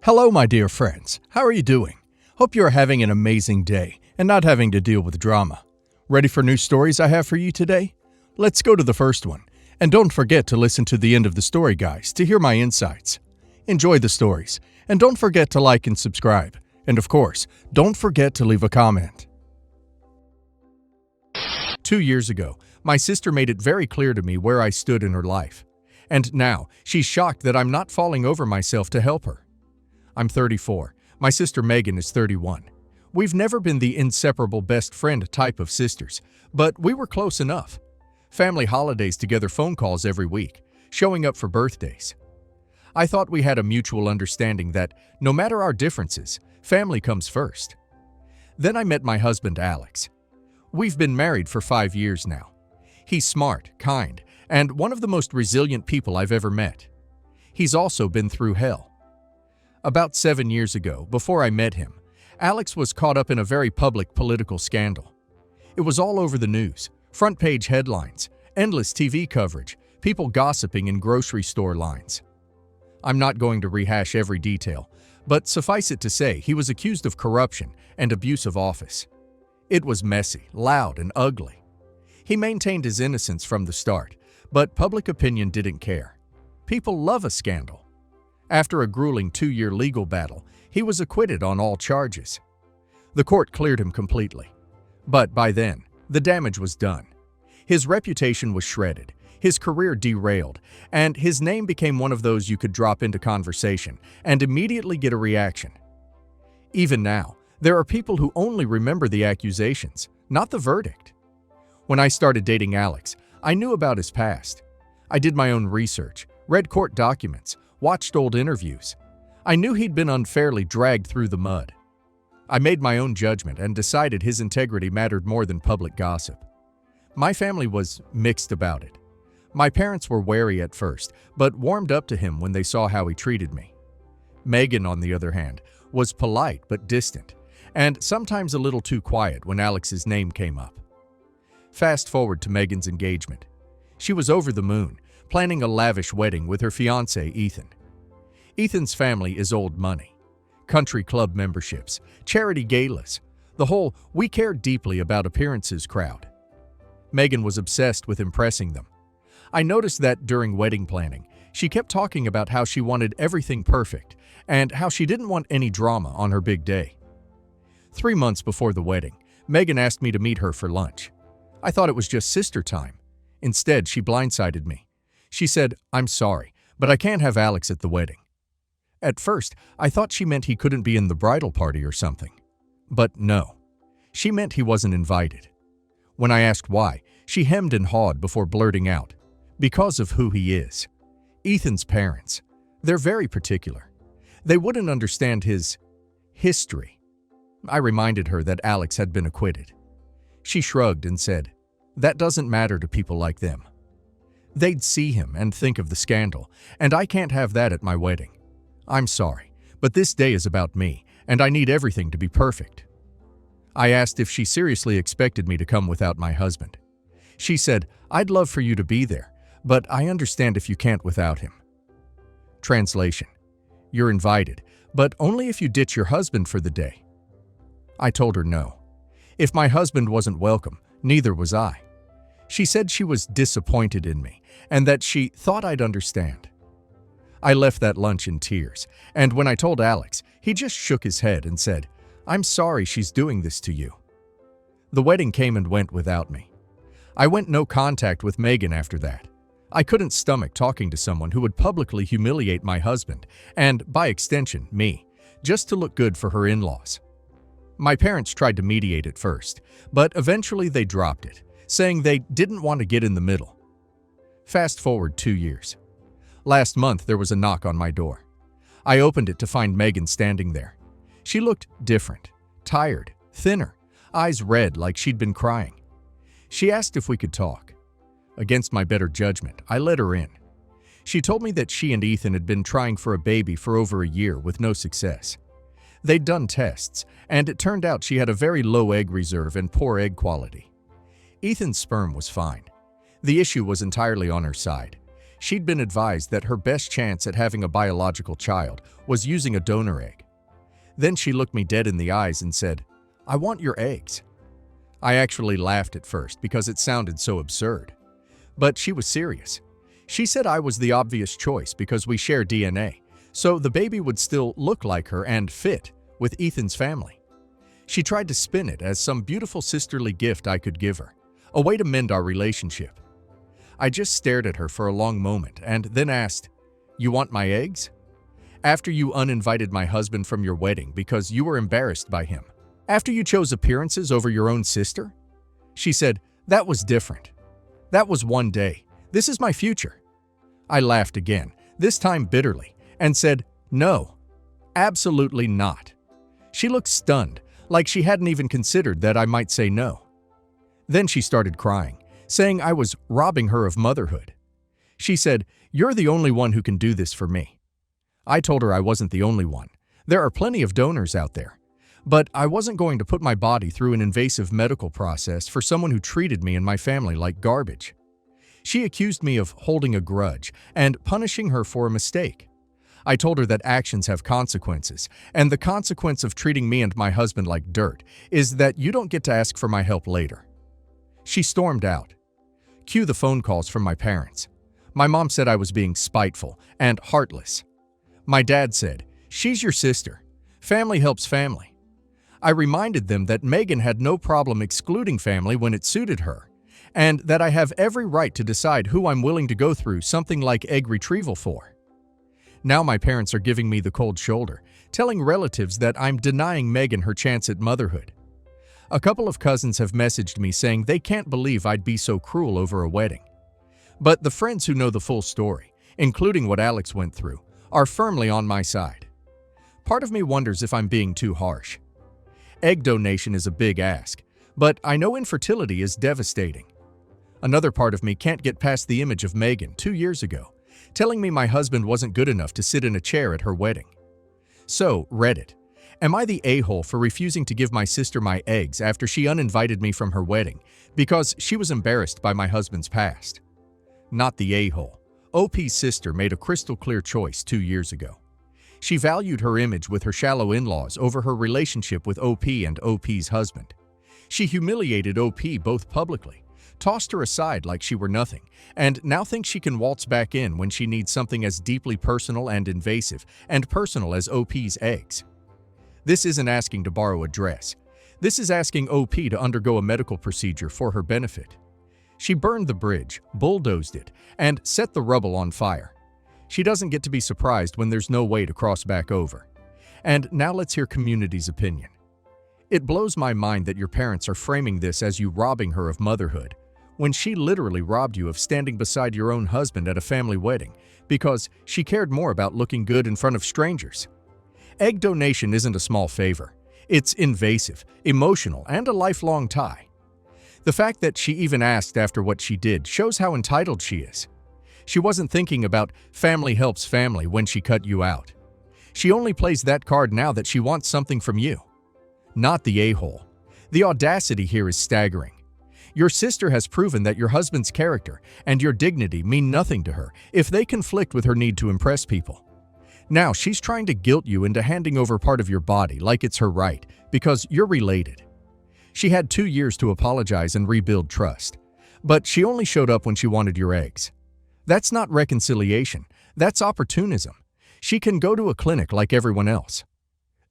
Hello, my dear friends. How are you doing? Hope you are having an amazing day and not having to deal with drama. Ready for new stories I have for you today? Let's go to the first one. And don't forget to listen to the end of the story, guys, to hear my insights. Enjoy the stories. And don't forget to like and subscribe. And of course, don't forget to leave a comment. 2 years ago, my sister made it very clear to me where I stood in her life. And now, she's shocked that I'm not falling over myself to help her. I'm 34. My sister Megan is 31. We've never been the inseparable best friend type of sisters, but we were close enough. Family holidays together, phone calls every week, showing up for birthdays. I thought we had a mutual understanding that, no matter our differences, family comes first. Then I met my husband, Alex. We've been married for 5 years now. He's smart, kind, and one of the most resilient people I've ever met. He's also been through hell. About 7 years ago, before I met him, Alex was caught up in a very public political scandal. It was all over the news, front-page headlines, endless TV coverage, people gossiping in grocery store lines. I'm not going to rehash every detail, but suffice it to say he was accused of corruption and abuse of office. It was messy, loud, and ugly. He maintained his innocence from the start, but public opinion didn't care. People love a scandal. After a grueling 2-year legal battle, he was acquitted on all charges. The court cleared him completely. But by then, the damage was done. His reputation was shredded, his career derailed, and his name became one of those you could drop into conversation and immediately get a reaction. Even now, there are people who only remember the accusations, not the verdict. When I started dating Alex, I knew about his past. I did my own research, read court documents, watched old interviews. I knew he'd been unfairly dragged through the mud. I made my own judgment and decided his integrity mattered more than public gossip. My family was mixed about it. My parents were wary at first, but warmed up to him when they saw how he treated me. Megan, on the other hand, was polite but distant, and sometimes a little too quiet when Alex's name came up. Fast forward to Megan's engagement. She was over the moon, planning a lavish wedding with her fiancé, Ethan. Ethan's family is old money. Country club memberships, charity galas, the whole "we care deeply about appearances" crowd. Megan was obsessed with impressing them. I noticed that during wedding planning, she kept talking about how she wanted everything perfect and how she didn't want any drama on her big day. 3 months before the wedding, Megan asked me to meet her for lunch. I thought it was just sister time. Instead, she blindsided me. She said, "I'm sorry, but I can't have Alex at the wedding." At first, I thought she meant he couldn't be in the bridal party or something. But no, she meant he wasn't invited. When I asked why, she hemmed and hawed before blurting out, "Because of who he is." Ethan's parents, they're very particular. They wouldn't understand his history. I reminded her that Alex had been acquitted. She shrugged and said, "That doesn't matter to people like them. They'd see him and think of the scandal, and I can't have that at my wedding. I'm sorry, but this day is about me, and I need everything to be perfect." I asked if she seriously expected me to come without my husband. She said, "I'd love for you to be there, but I understand if you can't without him." Translation: You're invited, but only if you ditch your husband for the day. I told her no. If my husband wasn't welcome, neither was I. She said she was disappointed in me and that she thought I'd understand. I left that lunch in tears, and when I told Alex, he just shook his head and said, "I'm sorry she's doing this to you." The wedding came and went without me. I went no contact with Megan after that. I couldn't stomach talking to someone who would publicly humiliate my husband, and, by extension, me, just to look good for her in-laws. My parents tried to mediate at first, but eventually they dropped it, saying they didn't want to get in the middle. Fast forward 2 years. Last month there was a knock on my door. I opened it to find Megan standing there. She looked different, tired, thinner, eyes red like she'd been crying. She asked if we could talk. Against my better judgment, I let her in. She told me that she and Ethan had been trying for a baby for over a year with no success. They'd done tests, and it turned out she had a very low egg reserve and poor egg quality. Ethan's sperm was fine. The issue was entirely on her side. She'd been advised that her best chance at having a biological child was using a donor egg. Then she looked me dead in the eyes and said, "I want your eggs." I actually laughed at first because it sounded so absurd. But she was serious. She said I was the obvious choice because we share DNA, so the baby would still look like her and fit with Ethan's family. She tried to spin it as some beautiful sisterly gift I could give her, a way to mend our relationship. I just stared at her for a long moment and then asked, "You want my eggs? After you uninvited my husband from your wedding because you were embarrassed by him? After you chose appearances over your own sister?" She said, "That was different. That was one day. This is my future." I laughed again, this time bitterly, and said, "No, absolutely not." She looked stunned, like she hadn't even considered that I might say no. Then she started crying, saying I was robbing her of motherhood. She said, "You're the only one who can do this for me." I told her I wasn't the only one. There are plenty of donors out there. But I wasn't going to put my body through an invasive medical process for someone who treated me and my family like garbage. She accused me of holding a grudge and punishing her for a mistake. I told her that actions have consequences, and the consequence of treating me and my husband like dirt is that you don't get to ask for my help later. She stormed out. Cue the phone calls from my parents. My mom said I was being spiteful and heartless. My dad said, "She's your sister. Family helps family." I reminded them that Megan had no problem excluding family when it suited her, and that I have every right to decide who I'm willing to go through something like egg retrieval for. Now my parents are giving me the cold shoulder, telling relatives that I'm denying Megan her chance at motherhood. A couple of cousins have messaged me saying they can't believe I'd be so cruel over a wedding. But the friends who know the full story, including what Alex went through, are firmly on my side. Part of me wonders if I'm being too harsh. Egg donation is a big ask, but I know infertility is devastating. Another part of me can't get past the image of Megan 2 years ago, telling me my husband wasn't good enough to sit in a chair at her wedding. So, Reddit, am I the a-hole for refusing to give my sister my eggs after she uninvited me from her wedding because she was embarrassed by my husband's past? Not the a-hole. OP's sister made a crystal clear choice 2 years ago. She valued her image with her shallow in-laws over her relationship with OP and OP's husband. She humiliated OP both publicly, tossed her aside like she were nothing, and now thinks she can waltz back in when she needs something as deeply personal and invasive and personal as OP's eggs. This isn't asking to borrow a dress. This is asking OP to undergo a medical procedure for her benefit. She burned the bridge, bulldozed it, and set the rubble on fire. She doesn't get to be surprised when there's no way to cross back over. And now let's hear community's opinion. It blows my mind that your parents are framing this as you robbing her of motherhood, when she literally robbed you of standing beside your own husband at a family wedding because she cared more about looking good in front of strangers. Egg donation isn't a small favor. It's invasive, emotional, and a lifelong tie. The fact that she even asked after what she did shows how entitled she is. She wasn't thinking about family helps family when she cut you out. She only plays that card now that she wants something from you. Not the a-hole. The audacity here is staggering. Your sister has proven that your husband's character and your dignity mean nothing to her if they conflict with her need to impress people. Now she's trying to guilt you into handing over part of your body like it's her right because you're related. She had 2 years to apologize and rebuild trust, but she only showed up when she wanted your eggs. That's not reconciliation, that's opportunism. She can go to a clinic like everyone else.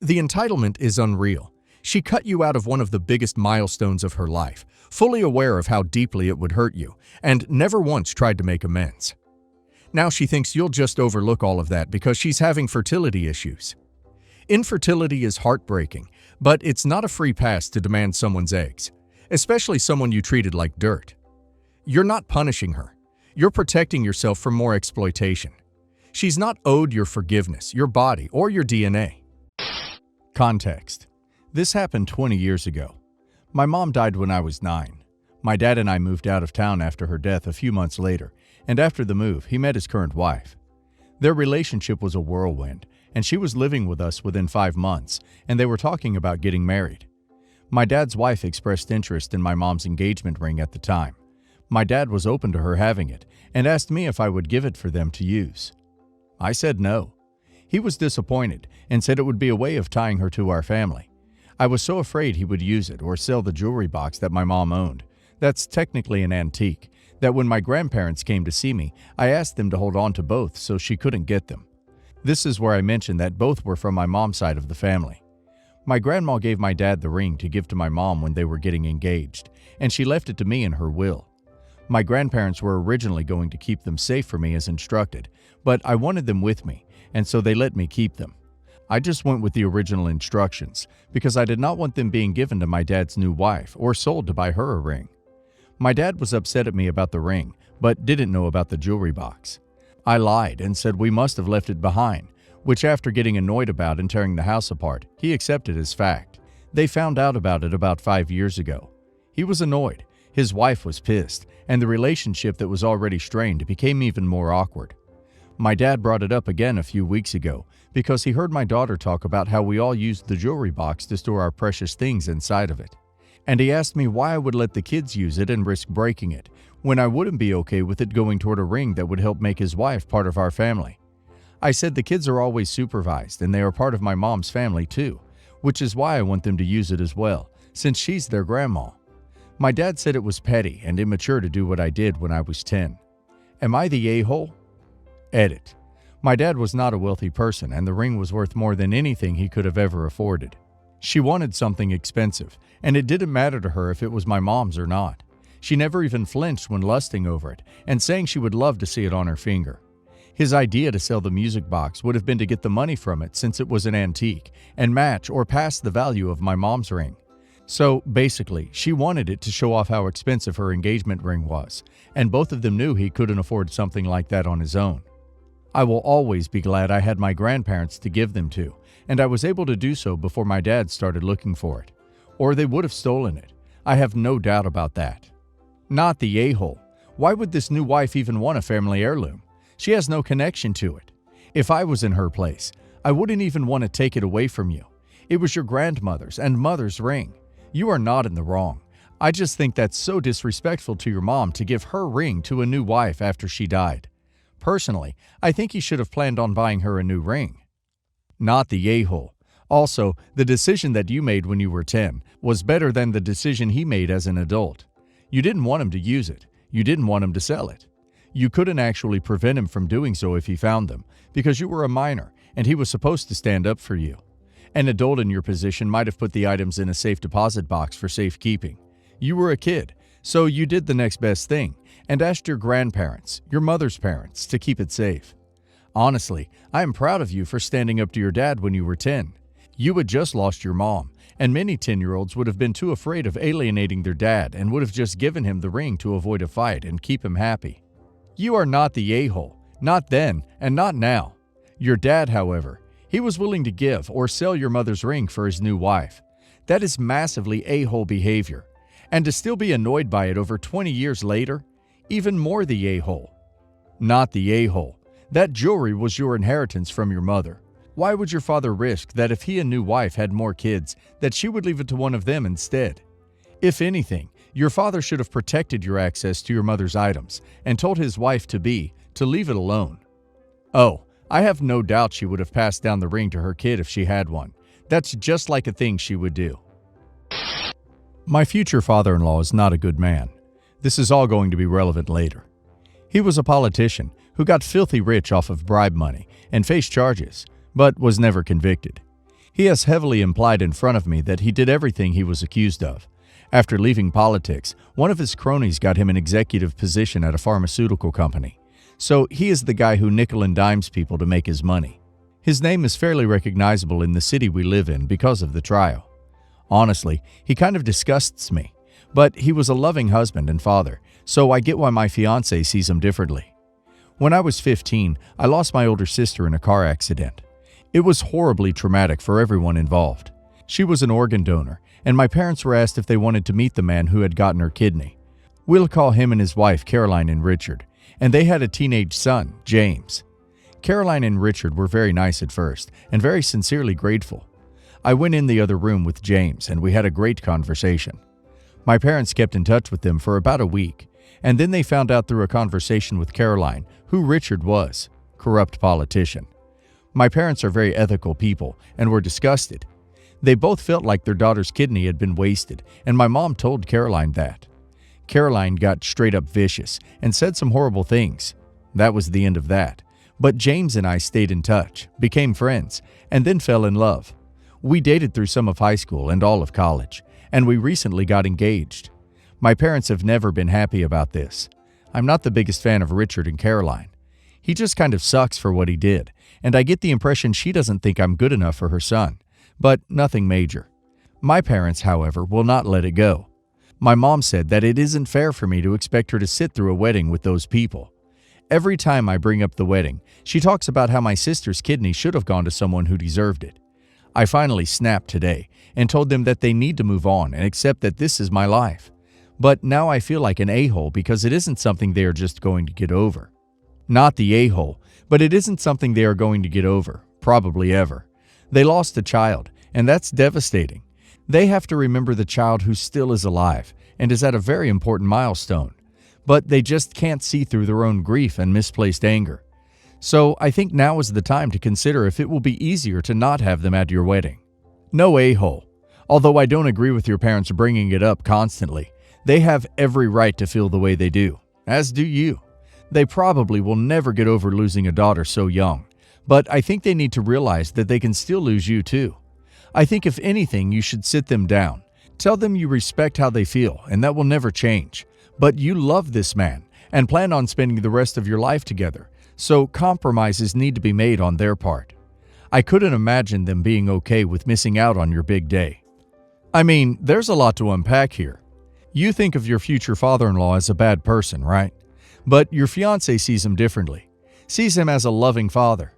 The entitlement is unreal. She cut you out of one of the biggest milestones of her life, fully aware of how deeply it would hurt you, and never once tried to make amends. Now she thinks you'll just overlook all of that because she's having fertility issues. Infertility is heartbreaking, but it's not a free pass to demand someone's eggs, especially someone you treated like dirt. You're not punishing her. You're protecting yourself from more exploitation. She's not owed your forgiveness, your body, or your DNA. Context. This happened 20 years ago. My mom died when I was 9. My dad and I moved out of town after her death a few months later, and after the move, he met his current wife. Their relationship was a whirlwind, and she was living with us within 5 months, and they were talking about getting married. My dad's wife expressed interest in my mom's engagement ring at the time. My dad was open to her having it and asked me if I would give it for them to use. I said no. He was disappointed and said it would be a way of tying her to our family. I was so afraid he would use it or sell the jewelry box that my mom owned. That's technically an antique, that when my grandparents came to see me, I asked them to hold on to both so she couldn't get them. This is where I mentioned that both were from my mom's side of the family. My grandma gave my dad the ring to give to my mom when they were getting engaged, and she left it to me in her will. My grandparents were originally going to keep them safe for me as instructed, but I wanted them with me, and so they let me keep them. I just went with the original instructions because I did not want them being given to my dad's new wife or sold to buy her a ring. My dad was upset at me about the ring, but didn't know about the jewelry box. I lied and said we must have left it behind, which after getting annoyed about and tearing the house apart, he accepted as fact. They found out about it about 5 years ago. He was annoyed, his wife was pissed, and the relationship that was already strained became even more awkward. My dad brought it up again a few weeks ago because he heard my daughter talk about how we all used the jewelry box to store our precious things inside of it. And he asked me why I would let the kids use it and risk breaking it, when I wouldn't be okay with it going toward a ring that would help make his wife part of our family. I said the kids are always supervised and they are part of my mom's family too, which is why I want them to use it as well, since she's their grandma. My dad said it was petty and immature to do what I did when I was 10. Am I the a-hole? Edit. My dad was not a wealthy person and the ring was worth more than anything he could have ever afforded. She wanted something expensive, and it didn't matter to her if it was my mom's or not. She never even flinched when lusting over it and saying she would love to see it on her finger. His idea to sell the music box would have been to get the money from it since it was an antique and match or pass the value of my mom's ring. So basically, she wanted it to show off how expensive her engagement ring was, and both of them knew he couldn't afford something like that on his own. I will always be glad I had my grandparents to give them to, and I was able to do so before my dad started looking for it. Or they would have stolen it. I have no doubt about that. Not the a-hole. Why would this new wife even want a family heirloom? She has no connection to it. If I was in her place, I wouldn't even want to take it away from you. It was your grandmother's and mother's ring. You are not in the wrong. I just think that's so disrespectful to your mom to give her ring to a new wife after she died. Personally, I think he should have planned on buying her a new ring. Not the a-hole. Also, the decision that you made when you were 10 was better than the decision he made as an adult. You didn't want him to use it. You didn't want him to sell it. You couldn't actually prevent him from doing so if he found them, because you were a minor and he was supposed to stand up for you. An adult in your position might have put the items in a safe deposit box for safekeeping. You were a kid, so you did the next best thing and asked your grandparents, your mother's parents, to keep it safe. Honestly, I am proud of you for standing up to your dad when you were 10. You had just lost your mom, and many 10-year-olds would have been too afraid of alienating their dad and would have just given him the ring to avoid a fight and keep him happy. You are not the a-hole, not then and not now. Your dad, however, he was willing to give or sell your mother's ring for his new wife. That is massively a-hole behavior. And to still be annoyed by it over 20 years later, even more the a-hole. Not the a-hole. That jewelry was your inheritance from your mother. Why would your father risk that if he and new wife had more kids, that she would leave it to one of them instead? If anything, your father should have protected your access to your mother's items and told his wife-to-be to leave it alone. Oh, I have no doubt she would have passed down the ring to her kid if she had one. That's just like a thing she would do. My future father-in-law is not a good man. This is all going to be relevant later. He was a politician who got filthy rich off of bribe money and faced charges, but was never convicted. He has heavily implied in front of me that he did everything he was accused of. After leaving politics, one of his cronies got him an executive position at a pharmaceutical company. So he is the guy who nickel and dimes people to make his money. His name is fairly recognizable in the city we live in because of the trial. Honestly, he kind of disgusts me, but he was a loving husband and father, so I get why my fiancé sees him differently. When I was 15, I lost my older sister in a car accident. It was horribly traumatic for everyone involved. She was an organ donor, and my parents were asked if they wanted to meet the man who had gotten her kidney. We'll call him and his wife Caroline and Richard, and they had a teenage son, James. Caroline and Richard were very nice at first, and very sincerely grateful. I went in the other room with James, and we had a great conversation. My parents kept in touch with them for about a week, And then they found out through a conversation with Caroline who Richard was, corrupt politician. My parents are very ethical people and were disgusted. They both felt like their daughter's kidney had been wasted, and my mom told Caroline that. Caroline got straight up vicious and said some horrible things. That was the end of that. But James and I stayed in touch, became friends, and then fell in love. We dated through some of high school and all of college, and we recently got engaged. My parents have never been happy about this. I'm not the biggest fan of Richard and Caroline. He just kind of sucks for what he did, and I get the impression she doesn't think I'm good enough for her son. But nothing major. My parents, however, will not let it go. My mom said that it isn't fair for me to expect her to sit through a wedding with those people. Every time I bring up the wedding, she talks about how my sister's kidney should have gone to someone who deserved it. I finally snapped today and told them that they need to move on and accept that this is my life. But now I feel like an a-hole because it isn't something they are just going to get over. Not the a-hole, but it isn't something they are going to get over, probably ever. They lost a child, and that's devastating. They have to remember the child who still is alive and is at a very important milestone. But they just can't see through their own grief and misplaced anger. So I think now is the time to consider if it will be easier to not have them at your wedding. No a-hole. Although I don't agree with your parents bringing it up constantly, they have every right to feel the way they do, as do you. They probably will never get over losing a daughter so young. But I think they need to realize that they can still lose you too. I think if anything, you should sit them down. Tell them you respect how they feel, and that will never change. But you love this man and plan on spending the rest of your life together, so compromises need to be made on their part. I couldn't imagine them being okay with missing out on your big day. I mean, there's a lot to unpack here. You think of your future father-in-law as a bad person, right? But your fiancé sees him differently, sees him as a loving father.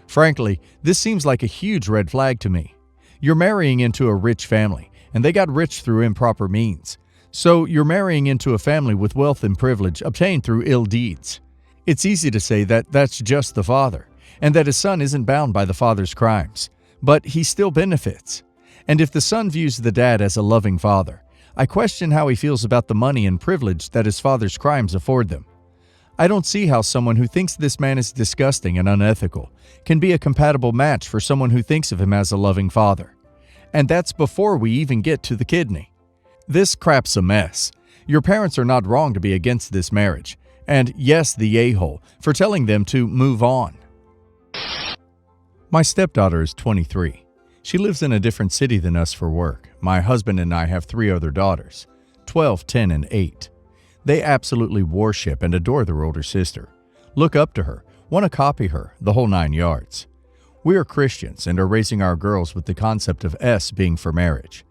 Frankly, this seems like a huge red flag to me. You're marrying into a rich family, and they got rich through improper means. So you're marrying into a family with wealth and privilege obtained through ill deeds. It's easy to say that that's just the father, and that his son isn't bound by the father's crimes. But he still benefits. And if the son views the dad as a loving father, I question how he feels about the money and privilege that his father's crimes afford them. I don't see how someone who thinks this man is disgusting and unethical can be a compatible match for someone who thinks of him as a loving father. And that's before we even get to the kidney. This crap's a mess. Your parents are not wrong to be against this marriage. And yes, the a-hole for telling them to move on. My stepdaughter is 23. She lives in a different city than us for work. My husband and I have 3 other daughters, 12, 10, and 8. They absolutely worship and adore their older sister, look up to her, want to copy her, the whole 9 yards. We are Christians and are raising our girls with the concept of S being for marriage.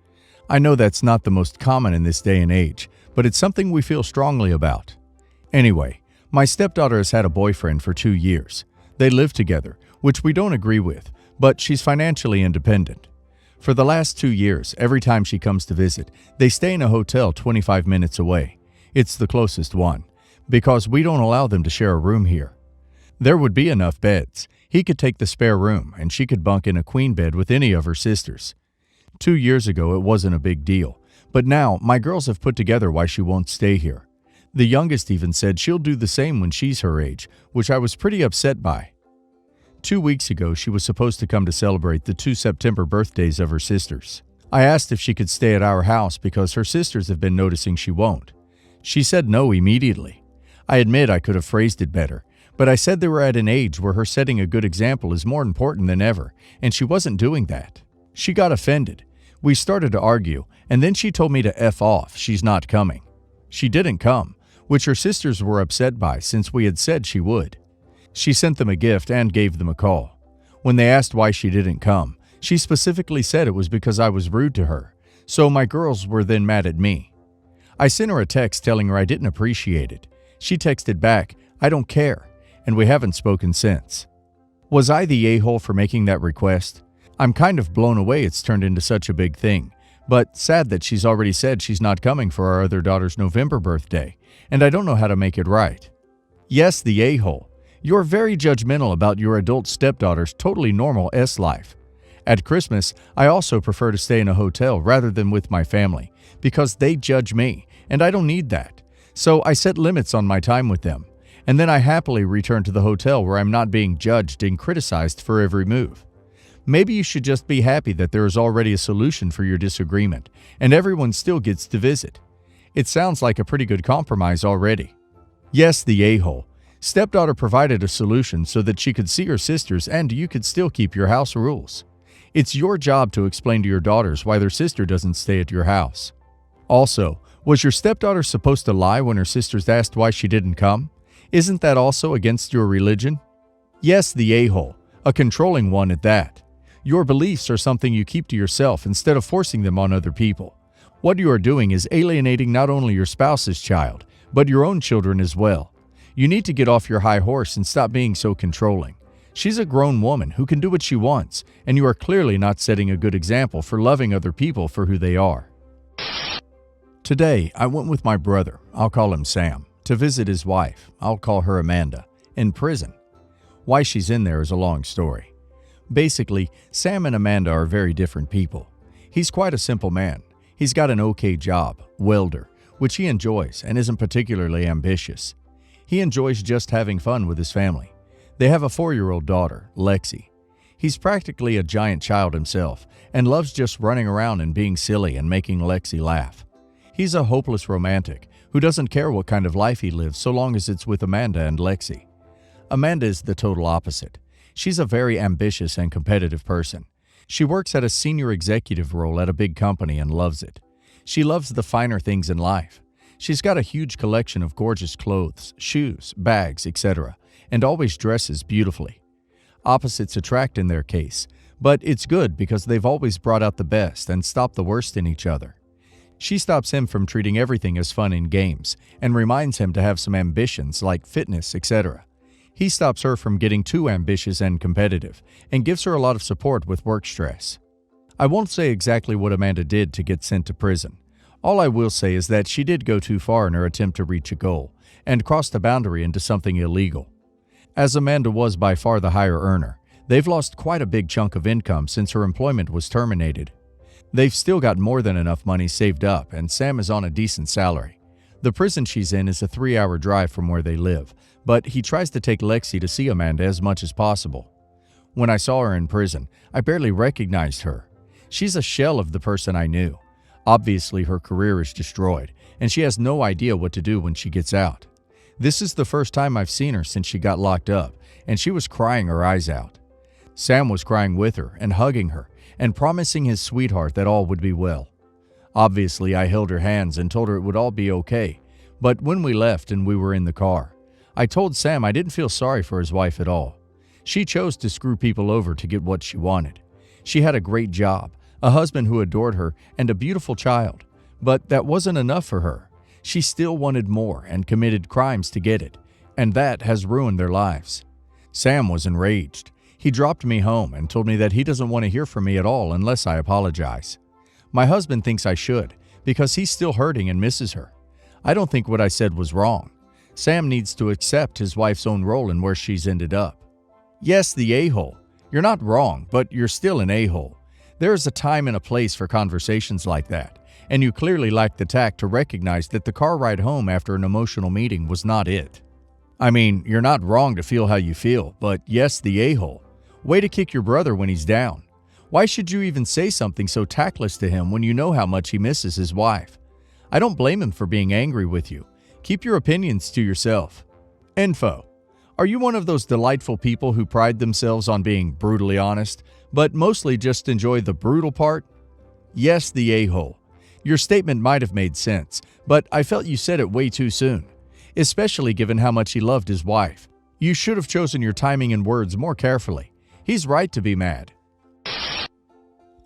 I know that's not the most common in this day and age, but it's something we feel strongly about. Anyway, my stepdaughter has had a boyfriend for 2 years. They live together, which we don't agree with, but she's financially independent. For the last 2 years, every time she comes to visit, they stay in a hotel 25 minutes away. It's the closest one, because we don't allow them to share a room here. There would be enough beds. He could take the spare room, and she could bunk in a queen bed with any of her sisters. 2 years ago, it wasn't a big deal, but now my girls have put together why she won't stay here. The youngest even said she'll do the same when she's her age, which I was pretty upset by. 2 weeks ago, she was supposed to come to celebrate the 2 September birthdays of her sisters. I asked if she could stay at our house because her sisters have been noticing she won't. She said no immediately. I admit I could have phrased it better, but I said they were at an age where her setting a good example is more important than ever, and she wasn't doing that. She got offended. We started to argue, and then she told me to F off, she's not coming. She didn't come, which her sisters were upset by since we had said she would. She sent them a gift and gave them a call. When they asked why she didn't come, she specifically said it was because I was rude to her, so my girls were then mad at me. I sent her a text telling her I didn't appreciate it. She texted back, "I don't care," and we haven't spoken since. Was I the a-hole for making that request? I'm kind of blown away it's turned into such a big thing, but sad that she's already said she's not coming for our other daughter's November birthday, and I don't know how to make it right. Yes, the a-hole. You're very judgmental about your adult stepdaughter's totally normal S life. At Christmas, I also prefer to stay in a hotel rather than with my family, because they judge me, and I don't need that. So I set limits on my time with them, and then I happily return to the hotel where I'm not being judged and criticized for every move. Maybe you should just be happy that there is already a solution for your disagreement, and everyone still gets to visit. It sounds like a pretty good compromise already. Yes, the a-hole. Stepdaughter provided a solution so that she could see her sisters and you could still keep your house rules. It's your job to explain to your daughters why their sister doesn't stay at your house. Also, was your stepdaughter supposed to lie when her sisters asked why she didn't come? Isn't that also against your religion? Yes, the a-hole, a controlling one at that. Your beliefs are something you keep to yourself instead of forcing them on other people. What you are doing is alienating not only your spouse's child, but your own children as well. You need to get off your high horse and stop being so controlling. She's a grown woman who can do what she wants, and you are clearly not setting a good example for loving other people for who they are. Today, I went with my brother, I'll call him Sam, to visit his wife, I'll call her Amanda, in prison. Why she's in there is a long story. Basically, Sam and Amanda are very different people. He's quite a simple man. He's got an okay job, welder, which he enjoys and isn't particularly ambitious. He enjoys just having fun with his family. They have a 4-year-old daughter, Lexi. He's practically a giant child himself and loves just running around and being silly and making Lexi laugh. He's a hopeless romantic who doesn't care what kind of life he lives so long as it's with Amanda and Lexi. Amanda is the total opposite. She's a very ambitious and competitive person. She works at a senior executive role at a big company and loves it. She loves the finer things in life. She's got a huge collection of gorgeous clothes, shoes, bags, etc., and always dresses beautifully. Opposites attract in their case, but it's good because they've always brought out the best and stopped the worst in each other. She stops him from treating everything as fun in games and reminds him to have some ambitions like fitness, etc. He stops her from getting too ambitious and competitive and gives her a lot of support with work stress. I won't say exactly what Amanda did to get sent to prison. All I will say is that she did go too far in her attempt to reach a goal and crossed a boundary into something illegal. As Amanda was by far the higher earner, they've lost quite a big chunk of income since her employment was terminated. They've still got more than enough money saved up, and Sam is on a decent salary. The prison she's in is a 3-hour drive from where they live, but he tries to take Lexi to see Amanda as much as possible. When I saw her in prison, I barely recognized her. She's a shell of the person I knew. Obviously, her career is destroyed, and she has no idea what to do when she gets out. This is the first time I've seen her since she got locked up, and she was crying her eyes out. Sam was crying with her and hugging her and promising his sweetheart that all would be well. Obviously, I held her hands and told her it would all be okay, but when we left and we were in the car, I told Sam I didn't feel sorry for his wife at all. She chose to screw people over to get what she wanted. She had a great job, a husband who adored her, and a beautiful child. But that wasn't enough for her. She still wanted more and committed crimes to get it, and that has ruined their lives. Sam was enraged. He dropped me home and told me that he doesn't want to hear from me at all unless I apologize. My husband thinks I should, because he's still hurting and misses her. I don't think what I said was wrong. Sam needs to accept his wife's own role in where she's ended up. Yes, the a-hole. You're not wrong, but you're still an a-hole. There is a time and a place for conversations like that, and you clearly lack the tact to recognize that the car ride home after an emotional meeting was not it. I mean, you're not wrong to feel how you feel, but yes, the a-hole. Way to kick your brother when he's down. Why should you even say something so tactless to him when you know how much he misses his wife? I don't blame him for being angry with you. Keep your opinions to yourself. Info. Are you one of those delightful people who pride themselves on being brutally honest, but mostly just enjoy the brutal part? Yes, the a-hole. Your statement might have made sense, but I felt you said it way too soon, especially given how much he loved his wife. You should have chosen your timing and words more carefully. He's right to be mad.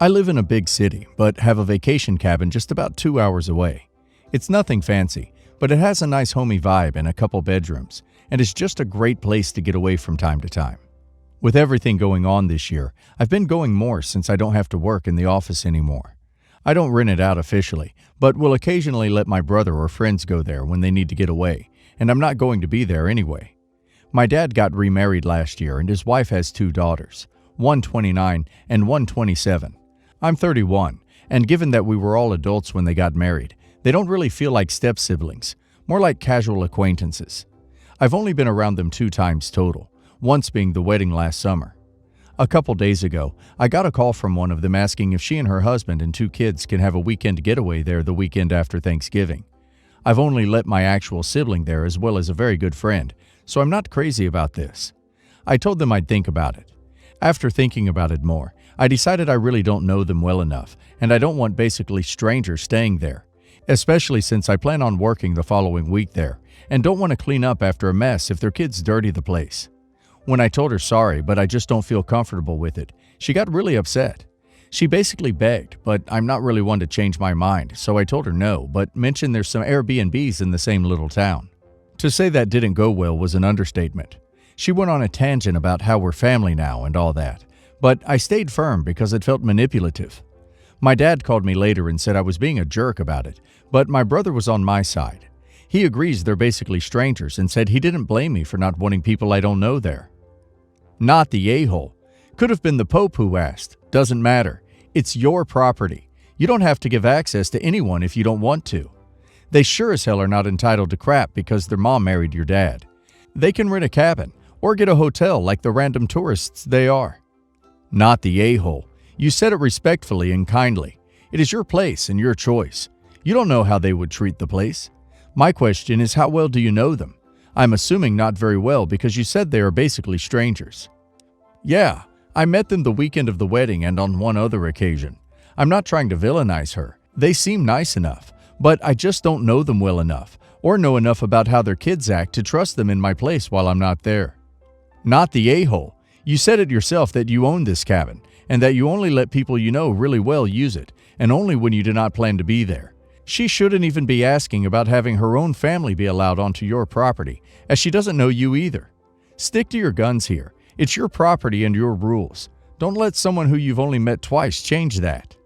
I live in a big city, but have a vacation cabin just about 2 hours away. It's nothing fancy, but it has a nice homey vibe and a couple bedrooms, and it's just a great place to get away from time to time. With everything going on this year, I've been going more since I don't have to work in the office anymore. I don't rent it out officially, but will occasionally let my brother or friends go there when they need to get away, and I'm not going to be there anyway. My dad got remarried last year, and his wife has 2 daughters, one 29 and one 27. I'm 31, and given that we were all adults when they got married, they don't really feel like step-siblings. more like casual acquaintances. I've only been around them 2 times total, once being the wedding last summer. A couple days ago, I got a call from one of them asking if she and her husband and 2 kids can have a weekend getaway there the weekend after Thanksgiving. I've only let my actual sibling there as well as a very good friend, so I'm not crazy about this. I told them I'd think about it. After thinking about it more, I decided I really don't know them well enough, and I don't want basically strangers staying there, especially since I plan on working the following week there, and don't want to clean up after a mess if their kids dirty the place. When I told her sorry, but I just don't feel comfortable with it, she got really upset. She basically begged, but I'm not really one to change my mind, so I told her no, but mentioned there's some Airbnbs in the same little town. To say that didn't go well was an understatement. She went on a tangent about how we're family now and all that, but I stayed firm because it felt manipulative. My dad called me later and said I was being a jerk about it, but my brother was on my side. He agrees they're basically strangers and said he didn't blame me for not wanting people I don't know there. Not the a-hole. Could have been the Pope who asked. Doesn't matter. It's your property. You don't have to give access to anyone if you don't want to. They sure as hell are not entitled to crap because their mom married your dad. They can rent a cabin or get a hotel like the random tourists they are. Not the a-hole. You said it respectfully and kindly. It is your place and your choice. You don't know how they would treat the place. My question is, how well do you know them? I'm assuming not very well because you said they are basically strangers. Yeah, I met them the weekend of the wedding and on one other occasion. I'm not trying to villainize her. They seem nice enough, but I just don't know them well enough or know enough about how their kids act to trust them in my place while I'm not there. Not the a-hole. You said it yourself that you own this cabin and that you only let people you know really well use it, and only when you do not plan to be there. She shouldn't even be asking about having her own family be allowed onto your property, as she doesn't know you either. Stick to your guns here. It's your property and your rules. Don't let someone who you've only met twice change that.